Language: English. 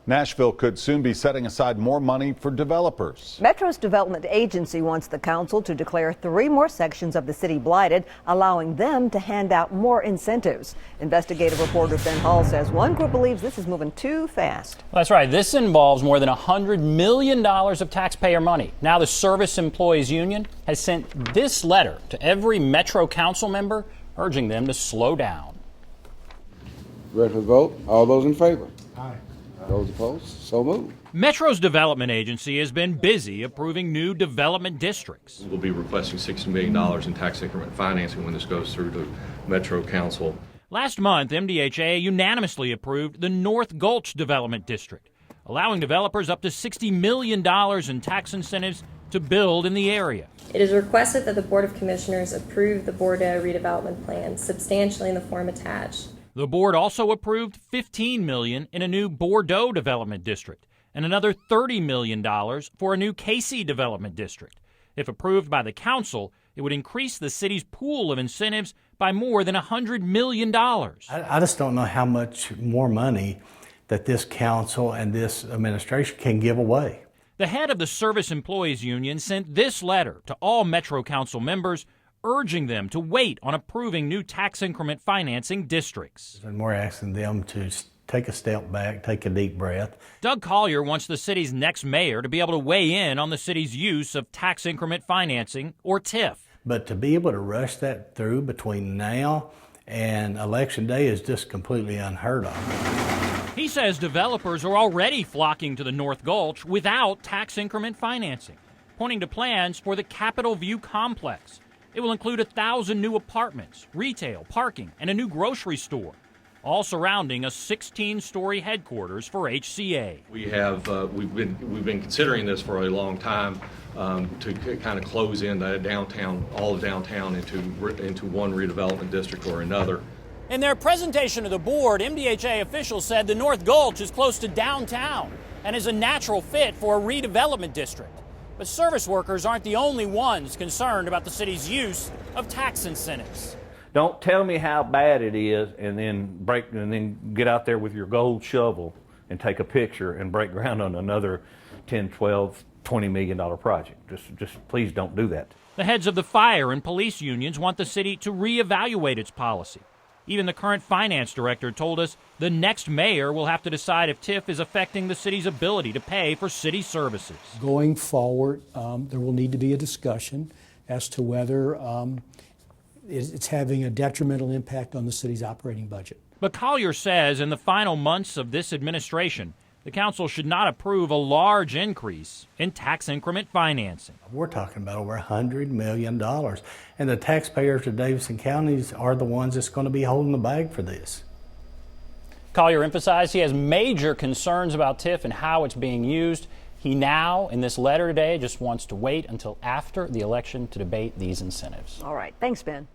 Nashville could soon be setting aside more money for developers. Metro's development agency wants the council to declare 3 more sections of the city blighted, allowing them to hand out more incentives. Investigative reporter Ben Hall says one group believes this is moving too fast. That's right. This involves more than $100 million of taxpayer money. Now the Service Employees Union has sent this letter to every Metro council member urging them to slow down. Ready for the vote? All those in favor? Aye. Those opposed? So moved. Metro's development agency has been busy approving new development districts. We'll be requesting $60 million in tax increment financing when this goes through to Metro Council. Last month, MDHA unanimously approved the North Gulch Development District, allowing developers up to $60 million in tax incentives to build in the area. It is requested that the Board of Commissioners approve the Bordeaux redevelopment plan substantially in the form attached. The board also approved $15 million in a new Bordeaux development district and another $30 million for a new Casey development district. If approved by the council, it would increase the city's pool of incentives by more than $100 million. I just don't know how much more money that this council and this administration can give away. The head of the Service Employees Union sent this letter to all Metro Council members urging them to wait on approving new tax increment financing districts. And we're asking them to take a step back, take a deep breath. Doug Collier wants the city's next mayor to be able to weigh in on the city's use of tax increment financing, or TIF. But to be able to rush that through between now and Election Day is just completely unheard of. He says developers are already flocking to the North Gulch without tax increment financing, pointing to plans for the Capitol View complex. It will include 1,000 new apartments, retail, parking, and a new grocery store, all surrounding a 16-story headquarters for HCA. We've been considering this for a long time to kind of close in the downtown, all of downtown into one redevelopment district or another. In their presentation to the board, MDHA officials said the North Gulch is close to downtown and is a natural fit for a redevelopment district. But service workers aren't the only ones concerned about the city's use of tax incentives. Don't tell me how bad it is and then get out there with your gold shovel and take a picture and break ground on another 10, 12, $20 million project. Just please don't do that. The heads of the fire and police unions want the city to reevaluate its policy. Even the current finance director told us the next mayor will have to decide if TIF is affecting the city's ability to pay for city services. Going forward, there will need to be a discussion as to whether it's having a detrimental impact on the city's operating budget. But Collier says in the final months of this administration, the council should not approve a large increase in tax increment financing. We're talking about over $100 million, and the taxpayers of Davidson counties are the ones that's going to be holding the bag for this. Collier emphasized he has major concerns about TIF and how it's being used. He now, in this letter today, just wants to wait until after the election to debate these incentives. All right. Thanks, Ben.